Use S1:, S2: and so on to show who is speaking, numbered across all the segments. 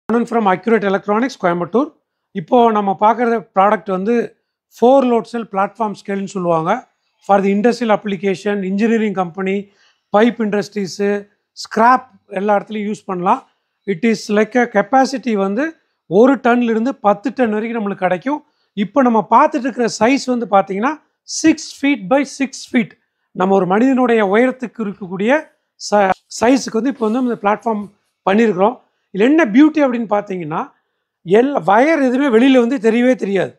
S1: Anand from Accurate Electronics, Coimbatore. இப்போ நம்ம பார்க்குற ப்ராடக்ட் வந்து 4 load cell platform scale சொல்லுவாங்க. For the industrial application, engineering company, pipe industries, scrap எல்லா இடத்துலையும் யூஸ் பண்ணலாம். It is like a capacity வந்து 1 டன்லேருந்து 10 டன் வரைக்கும் நம்மளுக்கு கிடைக்கும். இப்போ நம்ம பார்த்துட்டு இருக்கிற சைஸ் வந்து பார்த்தீங்கன்னா 6 feet by 6 feet. நம்ம ஒரு மனிதனுடைய உயரத்துக்கு இருக்கக்கூடிய சைஸுக்கு வந்து இப்போ வந்து இந்த பிளாட்ஃபார்ம் பண்ணியிருக்கிறோம். இதில் என்ன பியூட்டி அப்படின்னு பார்த்தீங்கன்னா வயர் எதுவுமே வெளியில் வந்து தெரியவே தெரியாது.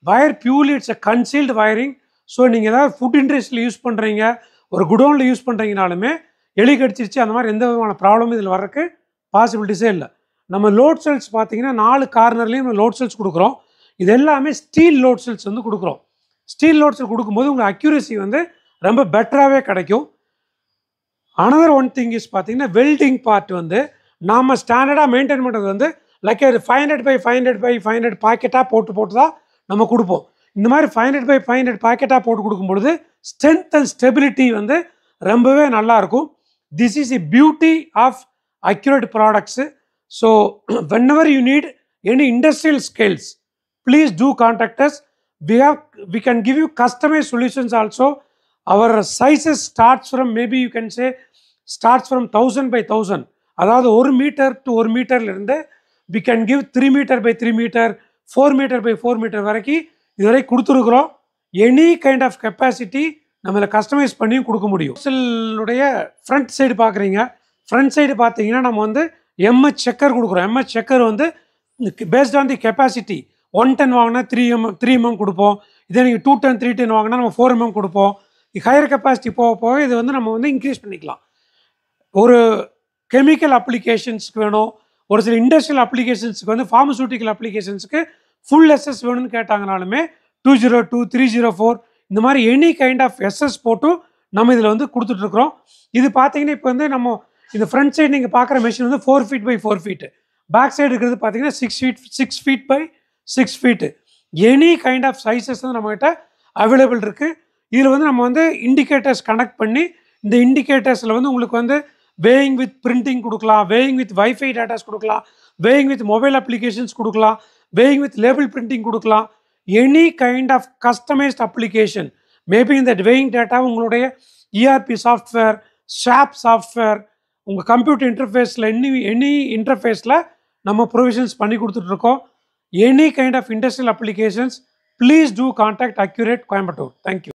S1: Wire purely it's a concealed wiring. So நீங்கள் ஏதாவது ஃபுட் இண்டஸ்ட்ரியில் யூஸ் பண்ணுறீங்க, ஒரு குடோனில் யூஸ் பண்ணுறீங்கனாலுமே எலி கடிச்சிருச்சு அந்த மாதிரி எந்த விதமான ப்ராப்ளமும் இதில் வர்றதுக்கு பாசிபிலிட்டிஸே இல்லை. நம்ம லோட் செல்ஸ் பார்த்தீங்கன்னா 4 கார்னர்லேயும் நம்ம லோட் செல்ஸ் கொடுக்குறோம். இது எல்லாமே ஸ்டீல் லோட் செல்ஸ் வந்து கொடுக்குறோம். ஸ்டீல் லோட் செல் கொடுக்கும்போது உங்களுக்கு அக்யூரசி வந்து ரொம்ப பெட்டராகவே கிடைக்கும். அனதர் ஒன் திங் இஸ் பார்த்தீங்கன்னா வெல்டிங் பார்ட் வந்து நாம் ஸ்டாண்டர்டாக மெயின்டைன் பண்ணுறது வந்து லைக் 500 by 500 by 500 பாக்கெட்டாக போட்டு தான் நம்ம கொடுப்போம். இந்த மாதிரி 500 by 500 பாக்கெட்டாக போட்டு கொடுக்கும்பொழுது ஸ்ட்ரென்த் அண்ட் ஸ்டெபிலிட்டி வந்து ரொம்பவே நல்லாயிருக்கும். This is the beauty of Accurate products. So whenever you need any industrial scales, please do contact us. We can give you customized solutions also. Our sizes starts from maybe you can say starts from 1000 by 1000. அதாவது 1 metre to 1 மீட்டர்லேருந்து we can give 3 meter by 3 meter, 4 meter by 4 meter வரைக்கும் இதுவரை கொடுத்துருக்குறோம். Any kind of capacity நம்மளை customise பண்ணியும் கொடுக்க முடியும். செல்லுடைய front side பார்க்குறீங்க. ஃப்ரண்ட் சைடு பார்த்தீங்கன்னா நம்ம வந்து எம்ஹெச் செக்கர் கொடுக்குறோம். எம்ஹெச் செக்கர் வந்து based on the capacity 1 ton வாங்கினா 3 mm கொடுப்போம். இதே நீங்கள் 2 ton 3 ton வாங்கினா நம்ம 4 mm கொடுப்போம். ஹையர் கெப்பாசிட்டி போக போக இது வந்து நம்ம வந்து இன்க்ரீஸ் பண்ணிக்கலாம். ஒரு கெமிக்கல் அப்ளிகேஷன்ஸ்க்கு வேணும், ஒரு சில இண்டஸ்ட்ரியல் அப்ளிகேஷன்ஸுக்கு வந்து ஃபார்மசூட்டிக்கல் அப்ளிகேஷன்ஸுக்கு ஃபுல் எஸ்எஸ் வேணும்னு கேட்டாங்கனாலுமே 202, 304 இந்த மாதிரி எனி கைண்ட் ஆஃப் எஸ்எஸ் போட்டும் நம்ம இதில் வந்து கொடுத்துட்ருக்குறோம். இது பார்த்தீங்கன்னா இப்போ வந்து நம்ம இந்த ஃப்ரண்ட் சைடு நீங்கள் பார்க்குற மெஷின் வந்து 4 feet by 4 feet, back side இருக்கிறது பார்த்தீங்கன்னா 6 feet by 6 feet. Any kind of sizes வந்து நம்மகிட்ட அவைலபிள் இருக்குது. இதில் வந்து நம்ம வந்து இண்டிகேட்டர்ஸ் கனெக்ட் பண்ணி இந்த இண்டிகேட்டர்ஸில் வந்து உங்களுக்கு வந்து வேயிங் வித் பிரிண்டிங் கொடுக்கலாம், வேயிங் வித் வைஃபை டேட்டாஸ் கொடுக்கலாம், வேயிங் வித் மொபைல் அப்ளிகேஷன்ஸ் கொடுக்கலாம், வேயிங் வித் லேபிள் பிரிண்டிங் கொடுக்கலாம். Any kind of customised application maybe இந்த வேயிங் டேட்டா உங்களுடைய இஆர்பி சாஃப்ட்வேர், ஷாப் சாஃப்ட்வேர், உங்கள் கம்ப்யூட்டர் இன்டர்ஃபேஸில் எனி இன்டர்ஃபேஸில் நம்ம ப்ரொவிஷன்ஸ் பண்ணி கொடுத்துட்ருக்கோம். Any kind of industrial applications, please do contact Accurate Coimbatore. Thank you.